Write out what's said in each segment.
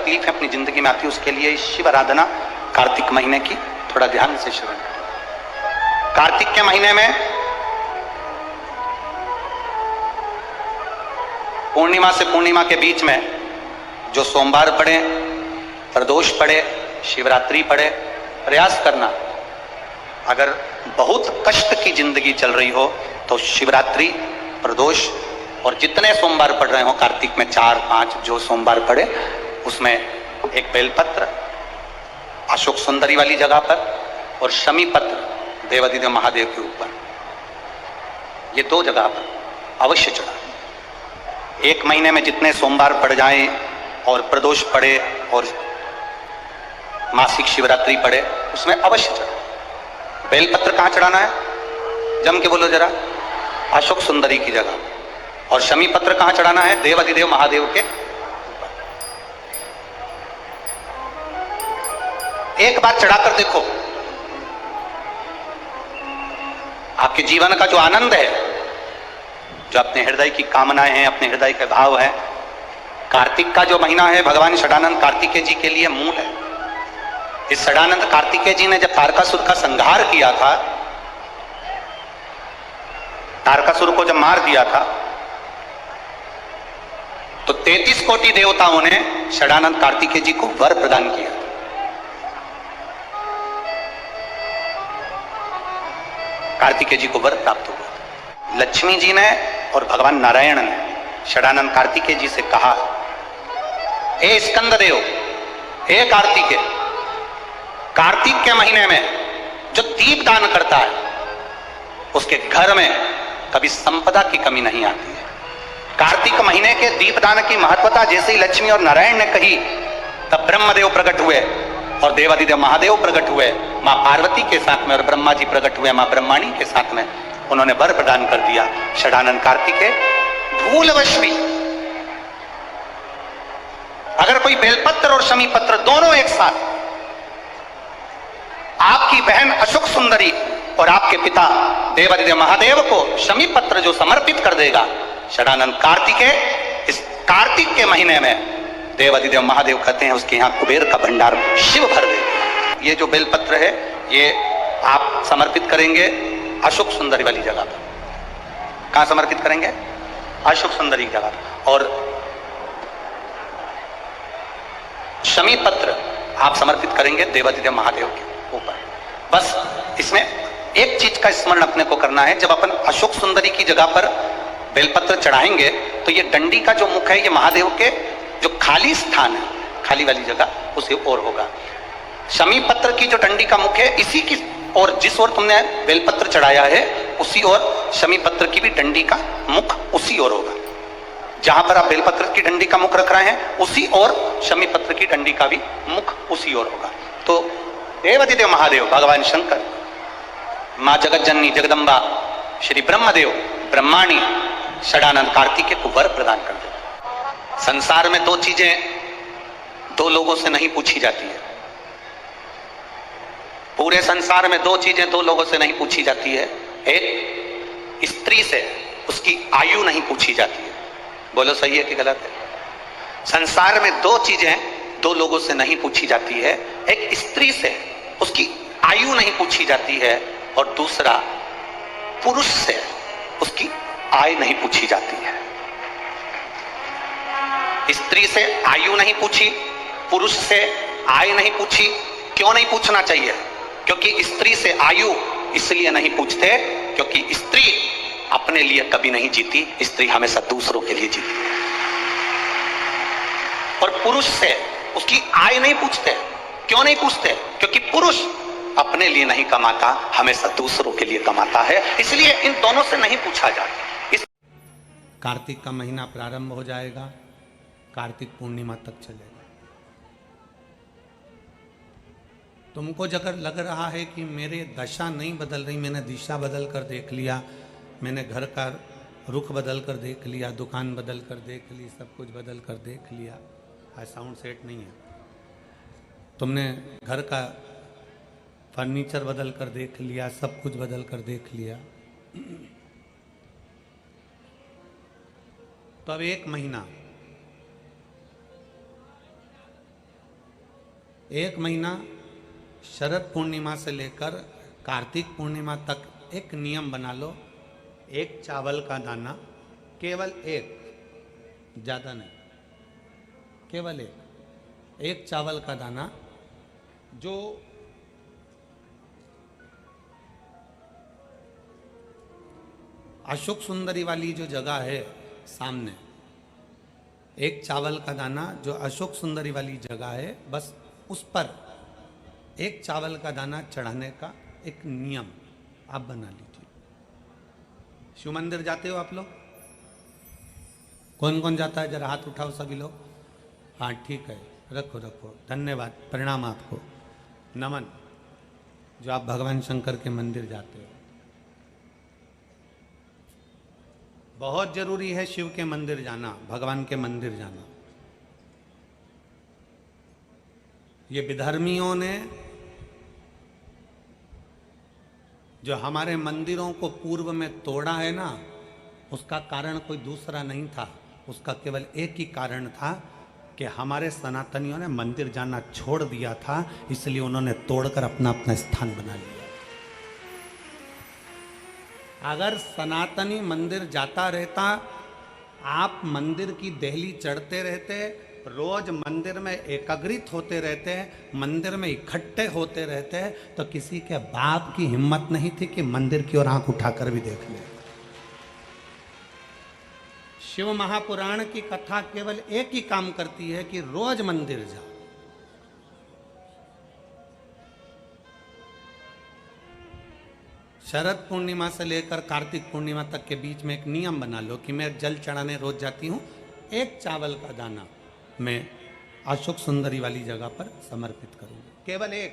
तकलीफें अपनी जिंदगी में आती है, उसके लिए शिव आराधना कार्तिक महीने की थोड़ा ध्यान से श्रवण करें। कार्तिक के महीने में पूर्णिमा से पूर्णिमा के बीच में जो सोमवार पड़े, प्रदोष पड़े, शिवरात्रि पड़े, प्रयास करना। अगर बहुत कष्ट की जिंदगी चल रही हो तो शिवरात्रि, प्रदोष और जितने सोमवार पड़ रहे हो कार्तिक में 4-5 जो सोमवार पड़े, उसमें एक बेलपत्र अशोक सुंदरी वाली जगह पर और शमी पत्र देवादिदेव महादेव के ऊपर, ये 2 जगह पर अवश्य चढ़ा। एक महीने में जितने सोमवार पड़ जाएं और प्रदोष पड़े और मासिक शिवरात्रि पड़े, उसमें अवश्य चढ़ा। बेलपत्र कहां चढ़ाना है? जम के बोलो जरा। अशोक सुंदरी की जगह। और शमी पत्र कहां चढ़ाना है? देवादिदेव महादेव के ऊपर। एक बार चढ़ाकर देखो, आपके जीवन का जो आनंद है, जो अपने हृदय की कामनाएं हैं, अपने हृदय के भाव हैं, कार्तिक का जो महीना है भगवान षडानंद कार्तिकेय जी के लिए मूल है। इस षडानंद कार्तिकेय जी ने जब तारकासुर का संहार किया था, तारकासुर को जब मार दिया था, तो 33 कोटि देवताओं ने षडानंद कार्तिकेय जी को वर प्रदान किया। कार्तिकेय जी को वर प्राप्त हुआ। लक्ष्मी जी ने और भगवान नारायण ने षडानंद कार्तिकेय जी से कहा, हे स्कंद देव, हे कार्तिकेय, कार्तिक के महीने में जो दीप दान करता है उसके घर में कभी संपदा की कमी नहीं आती है। कार्तिक महीने के दीपदान की महत्वता जैसे ही लक्ष्मी और नारायण ने कही, तब ब्रह्मदेव प्रकट हुए और देवादिदेव महादेव प्रकट हुए मां पार्वती के साथ में, और ब्रह्मा जी प्रकट हुए मां ब्रह्माणी के साथ में। उन्होंने वर प्रदान कर दिया। षडानंद कार्तिकेय भूलवश भी अगर कोई बेलपत्र और शमी पत्र दोनों एक साथ आपकी बहन अशोक सुंदरी और आपके पिता देवादिदेव महादेव को शमी पत्र जो समर्पित कर देगा, षडानंद कार्तिकेय इस कार्तिक के महीने में देवादिदेव महादेव कहते हैं उसके यहाँ कुबेर का भंडार शिव भर दे। ये जो बेलपत्र है ये आप समर्पित करेंगे अशोक सुंदरी वाली जगह पर। कहां समर्पित करेंगे? अशोक सुंदरी की जगह पर। और शमी पत्र आप समर्पित करेंगे देवादिदेव महादेव के ऊपर। बस इसमें एक चीज का स्मरण अपने को करना है, जब अपन अशोक सुंदरी की जगह पर बेलपत्र चढ़ाएंगे तो ये डंडी का जो मुख है ये महादेव के जो खाली स्थान है, खाली वाली जगह उसे ओर होगा। शमी पत्र की जो डंडी का मुख है इसी की और जिस ओर तुमने बेलपत्र चढ़ाया है उसी ओर शमी पत्र की भी डंडी का मुख उसी ओर होगा। जहां पर आप बेलपत्र की डंडी का मुख रख रहे हैं उसी ओर शमी पत्र की डंडी का भी मुख उसी ओर होगा। तो देवादिदेव महादेव भगवान शंकर, मां जगत जननी जगदम्बा, श्री ब्रह्मदेव ब्रह्माणी षडानंद कार्तिकेय को वर प्रदान कर देते। संसार में 2 चीजें 2 लोगों से नहीं पूछी जाती है। पूरे संसार में 2 चीजें 2 लोगों से नहीं पूछी जाती है। एक, स्त्री से उसकी आयु नहीं पूछी जाती है। बोलो सही है कि गलत है? संसार में 2 चीजें 2 लोगों से नहीं पूछी जाती है। एक, स्त्री से उसकी आयु नहीं पूछी जाती है, और दूसरा, पुरुष से उसकी आय नहीं पूछी जाती है। स्त्री से आयु नहीं पूछी, पुरुष से आय नहीं पूछी। क्यों नहीं पूछना चाहिए? क्योंकि स्त्री से आयु इसलिए नहीं पूछते क्योंकि स्त्री अपने लिए कभी नहीं जीती, स्त्री हमेशा दूसरों के लिए जीती। और पुरुष से उसकी आय नहीं पूछते। क्यों नहीं पूछते? क्योंकि पुरुष अपने लिए नहीं कमाता, हमेशा दूसरों के लिए कमाता है, इसलिए इन दोनों से नहीं पूछा जाता। कार्तिक का महीना प्रारंभ हो जाएगा, कार्तिक पूर्णिमा तक चलेगा। तुमको अगर लग रहा है कि मेरे दशा नहीं बदल रही, मैंने दिशा बदल कर देख लिया, मैंने घर का रुख बदल कर देख लिया, दुकान बदल कर देख ली, सब कुछ बदल कर देख लिया, आज साउंड सेट नहीं है, तुमने घर का फर्नीचर बदल कर देख लिया, सब कुछ बदल कर देख लिया, तो अब 1 महीना एक महीना शरद पूर्णिमा से लेकर कार्तिक पूर्णिमा तक एक नियम बना लो, एक चावल का दाना, केवल एक, ज़्यादा नहीं, केवल एक चावल का दाना, जो अशोक सुंदरी वाली जो जगह है सामने, एक चावल का दाना जो अशोक सुंदरी वाली जगह है, बस उस पर एक चावल का दाना चढ़ाने का एक नियम आप बना लीजिए। शिव मंदिर जाते हो आप लोग? कौन कौन जाता है? जरा हाथ उठाओ सभी लोग। हाँ ठीक है, रखो रखो, धन्यवाद, प्रणाम आपको, नमन, जो आप भगवान शंकर के मंदिर जाते हो। बहुत जरूरी है शिव के मंदिर जाना, भगवान के मंदिर जाना। ये विधर्मियों ने जो हमारे मंदिरों को पूर्व में तोड़ा है ना, उसका कारण कोई दूसरा नहीं था, उसका केवल एक ही कारण था कि हमारे सनातनियों ने मंदिर जाना छोड़ दिया था, इसलिए उन्होंने तोड़कर अपना अपना स्थान बना लिया। अगर सनातनी मंदिर जाता रहता, आप मंदिर की देहली चढ़ते रहते, रोज मंदिर में एकत्रित होते रहते, मंदिर में इकट्ठे होते रहते, तो किसी के बाप की हिम्मत नहीं थी कि मंदिर की ओर आंख उठाकर भी देख ले। शिव महापुराण की कथा केवल एक ही काम करती है कि रोज मंदिर जाओ। शरद पूर्णिमा से लेकर कार्तिक पूर्णिमा तक के बीच में एक नियम बना लो कि मैं जल चढ़ाने रोज जाती हूं, एक चावल का दाना मैं अशोक सुंदरी वाली जगह पर समर्पित करूंगी, केवल एक।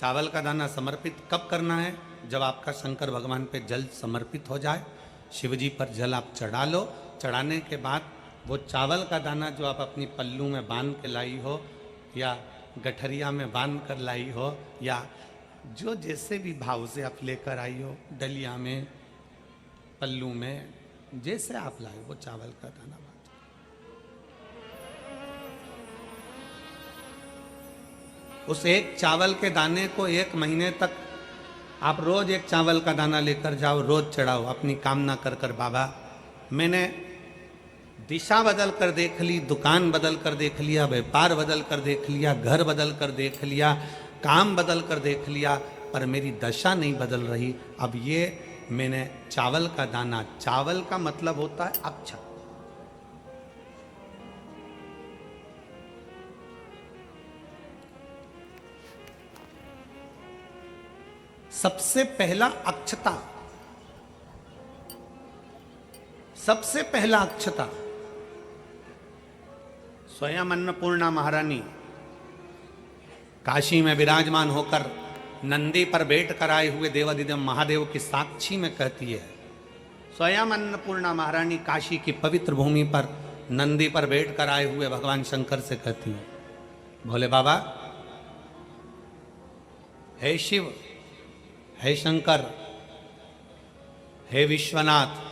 चावल का दाना समर्पित कब करना है? जब आपका शंकर भगवान पे जल समर्पित हो जाए, शिव जी पर जल आप चढ़ा लो, चढ़ाने के बाद वो चावल का दाना जो आप अपनी पल्लू में बांध के लाई हो, या गठरिया में बांध कर लाई हो, या जो जैसे भी भाव से आप लेकर आई हो, डलिया में, पल्लू में, जैसे आप लाए वो चावल का दाना बांध। उस एक चावल के दाने को एक महीने तक आप रोज एक चावल का दाना लेकर जाओ, रोज चढ़ाओ, अपनी कामना कर कर, बाबा मैंने दिशा बदल कर देख ली, दुकान बदल कर देख लिया, व्यापार बदल कर देख लिया, घर बदल कर देख लिया, काम बदल कर देख लिया, पर मेरी दशा नहीं बदल रही। अब ये मैंने चावल का दाना, चावल का मतलब होता है अक्षत, सबसे पहला अक्षता, सबसे पहला अक्षता स्वयं अन्नपूर्णा महारानी काशी में विराजमान होकर नंदी पर बैठ कर आए हुए देवादिदेव महादेव की साक्षी में कहती है। स्वयं अन्नपूर्णा महारानी काशी की पवित्र भूमि पर नंदी पर बैठ कर आए हुए भगवान शंकर से कहती है, भोले बाबा, हे शिव, हे शंकर, हे विश्वनाथ,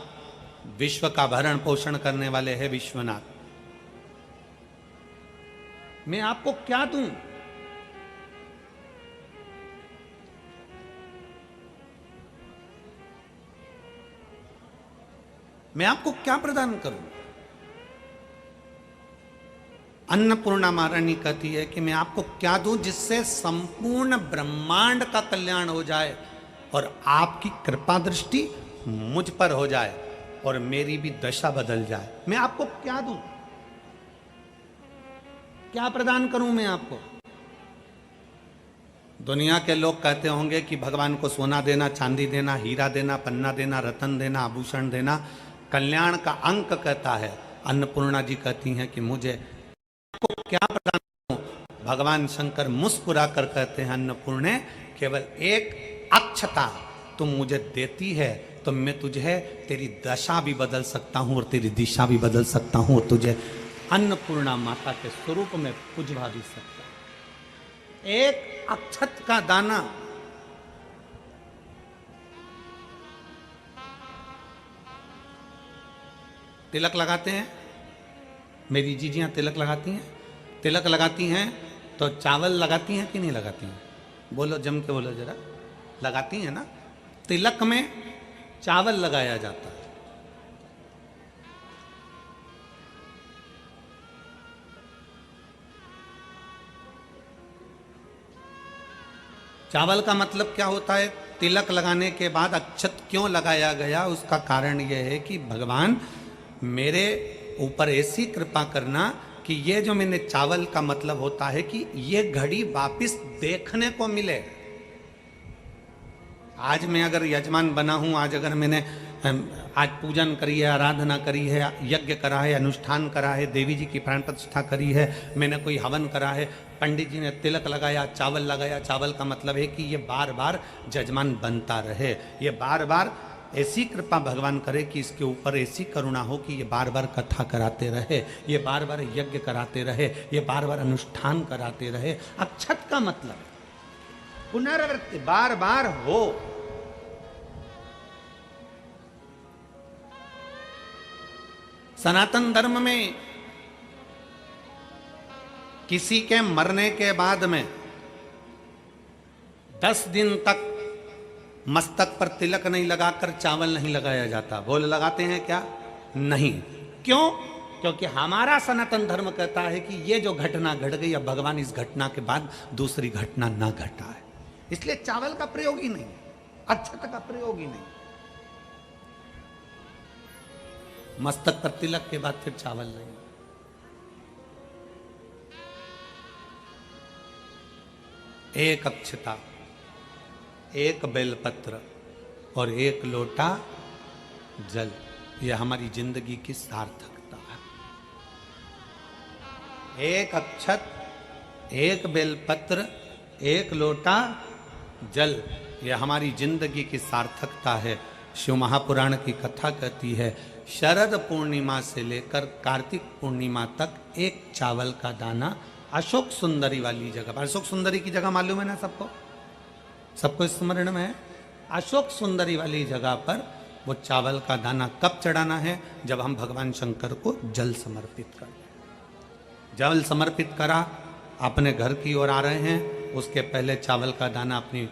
विश्व का भरण पोषण करने वाले हे विश्वनाथ, मैं आपको क्या दूं? मैं आपको क्या प्रदान करूं? अन्नपूर्णा महारानी कहती है कि मैं आपको क्या दूं जिससे संपूर्ण ब्रह्मांड का कल्याण हो जाए और आपकी कृपा दृष्टि मुझ पर हो जाए और मेरी भी दशा बदल जाए। मैं आपको क्या दूं? क्या प्रदान करूं मैं आपको? दुनिया के लोग कहते होंगे कि भगवान को सोना देना, चांदी देना, हीरा देना, पन्ना देना, रतन देना, आभूषण देना कल्याण का अंक कहता है। अन्नपूर्णा जी कहती हैं कि मुझे आपको क्या प्रदान करूं? भगवान शंकर मुस्कुरा कर कहते हैं, अन्नपूर्णे, केवल एक अक्षता तुम मुझे देती है तो मैं तुझे तेरी दशा भी बदल सकता हूं और तेरी दिशा भी बदल सकता हूं और तुझे अन्नपूर्णा माता के स्वरूप में पुजवा भी सकता हूं। एक अक्षत का दाना, तिलक लगाते हैं, मेरी जीजियाँ तिलक लगाती हैं, तिलक लगाती हैं तो चावल लगाती हैं कि नहीं लगाती हैं? बोलो, जम के बोलो जरा। लगाती हैं ना? तिलक में चावल लगाया जाता है। चावल का मतलब क्या होता है? तिलक लगाने के बाद अक्षत क्यों लगाया गया? उसका कारण यह है कि भगवान मेरे ऊपर ऐसी कृपा करना कि ये जो मैंने चावल का मतलब होता है कि ये घड़ी वापिस देखने को मिले। आज मैं अगर यजमान बना हूं, आज अगर मैंने आज पूजन करी है, आराधना करी है, यज्ञ करा है, अनुष्ठान करा है, देवी जी की प्राण प्रतिष्ठा करी है, मैंने कोई हवन करा है, पंडित जी ने तिलक लगाया, चावल लगाया। चावल का मतलब है कि ये बार बार जजमान बनता रहे, ये बार बार ऐसी कृपा भगवान करे कि इसके ऊपर ऐसी करुणा हो कि ये बार बार कथा कराते रहे, ये बार बार यज्ञ कराते रहे, ये बार बार अनुष्ठान कराते रहे। अक्षत का मतलब पुनरावृत्ति बार बार हो। सनातन धर्म में किसी के मरने के बाद में 10 दिन तक मस्तक पर तिलक नहीं लगाकर चावल नहीं लगाया जाता। बोल, लगाते हैं क्या? नहीं। क्यों? क्योंकि हमारा सनातन धर्म कहता है कि ये जो घटना घट गई, अब भगवान इस घटना के बाद दूसरी घटना ना घटाए, इसलिए चावल का प्रयोग ही नहीं, अक्षत का प्रयोग ही नहीं। मस्तक पर तिलक के बाद फिर चावल नहीं। एक अक्षता, एक बेलपत्र और एक लोटा जल, यह हमारी जिंदगी की सार्थकता है। एक अक्षत, एक बेलपत्र, एक लोटा जल, यह हमारी जिंदगी की सार्थकता है। शिव महापुराण की कथा कहती है, शरद पूर्णिमा से लेकर कार्तिक पूर्णिमा तक एक चावल का दाना अशोक सुंदरी वाली जगह पर, अशोक सुंदरी की जगह मालूम है ना सबको? सबको स्मरण में है? अशोक सुंदरी वाली जगह पर वो चावल का दाना कब चढ़ाना है? जब हम भगवान शंकर को जल समर्पित कर दें। जल समर्पित करा, अपने घर की ओर आ रहे हैं, उसके पहले चावल का दाना अपनी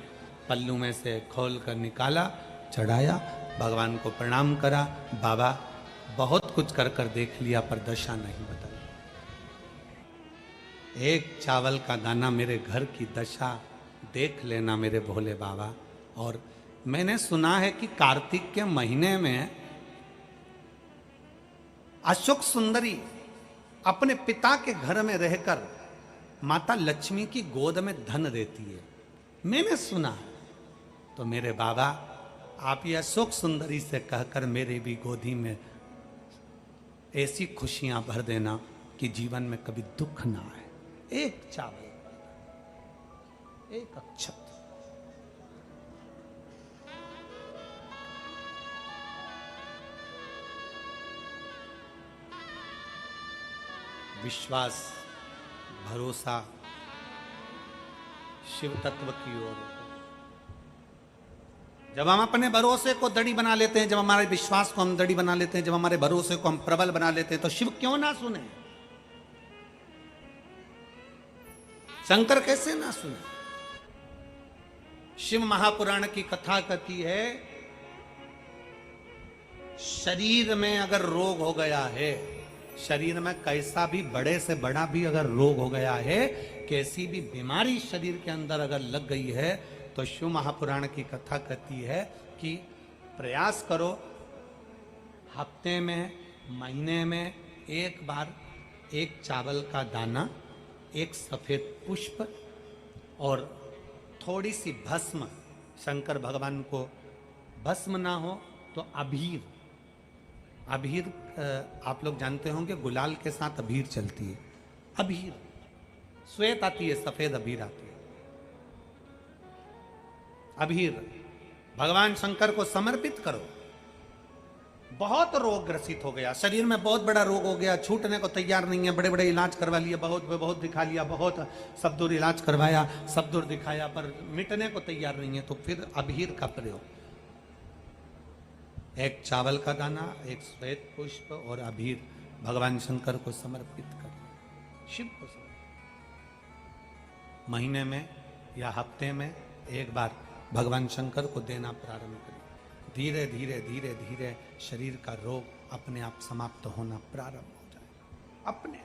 पल्लू में से खोल कर निकाला, चढ़ाया, भगवान को प्रणाम करा। बाबा बहुत कुछ कर कर देख लिया पर दशा नहीं बदल। एक चावल का दाना मेरे घर की दशा देख लेना मेरे भोले बाबा। और मैंने सुना है कि कार्तिक के महीने में अशोक सुंदरी अपने पिता के घर में रहकर माता लक्ष्मी की गोद में धन देती है, मैंने सुना। तो मेरे बाबा, आप ये अशोक सुंदरी से कहकर मेरे भी गोदी में ऐसी खुशियां भर देना कि जीवन में कभी दुख ना आए। एक चावल, एक अक्षत। विश्वास, भरोसा शिव तत्व की ओर। जब हम अपने भरोसे को दड़ी बना लेते हैं, जब हमारे विश्वास को हम दड़ी बना लेते हैं, जब हमारे भरोसे को हम प्रबल बना लेते हैं, तो शिव क्यों ना सुने? शंकर कैसे ना सुने? शिव महापुराण की कथा कहती है, शरीर में अगर रोग हो गया है, शरीर में कैसा भी बड़े से बड़ा भी अगर रोग हो गया है, कैसी भी बीमारी शरीर के अंदर अगर लग गई है, तो शिव महापुराण की कथा कहती है कि प्रयास करो, हफ्ते में, महीने में एक बार एक चावल का दाना, एक सफेद पुष्प और थोड़ी सी भस्म, शंकर भगवान को भस्म ना हो तो अबीर। अबीर आप लोग जानते होंगे, गुलाल के साथ अबीर चलती है। अबीर श्वेत आती है, सफेद अबीर आती है। अबीर भगवान शंकर को समर्पित करो। बहुत रोग ग्रसित हो गया, शरीर में बहुत बड़ा रोग हो गया, छूटने को तैयार नहीं है, बड़े बड़े इलाज करवा लिया, बहुत दिखा लिया, बहुत सब दूर इलाज करवाया, सब दूर दिखाया, पर मिटने को तैयार नहीं है। तो फिर अबीर का प्रयोग, एक चावल का दाना, एक श्वेत पुष्प और अबीर, भगवान शंकर को समर्पित कर, शिव को समर्पित। महीने में या हफ्ते में एक बार भगवान शंकर को देना प्रारंभ करें। धीरे धीरे धीरे धीरे शरीर का रोग अपने आप समाप्त होना प्रारंभ हो जाए अपने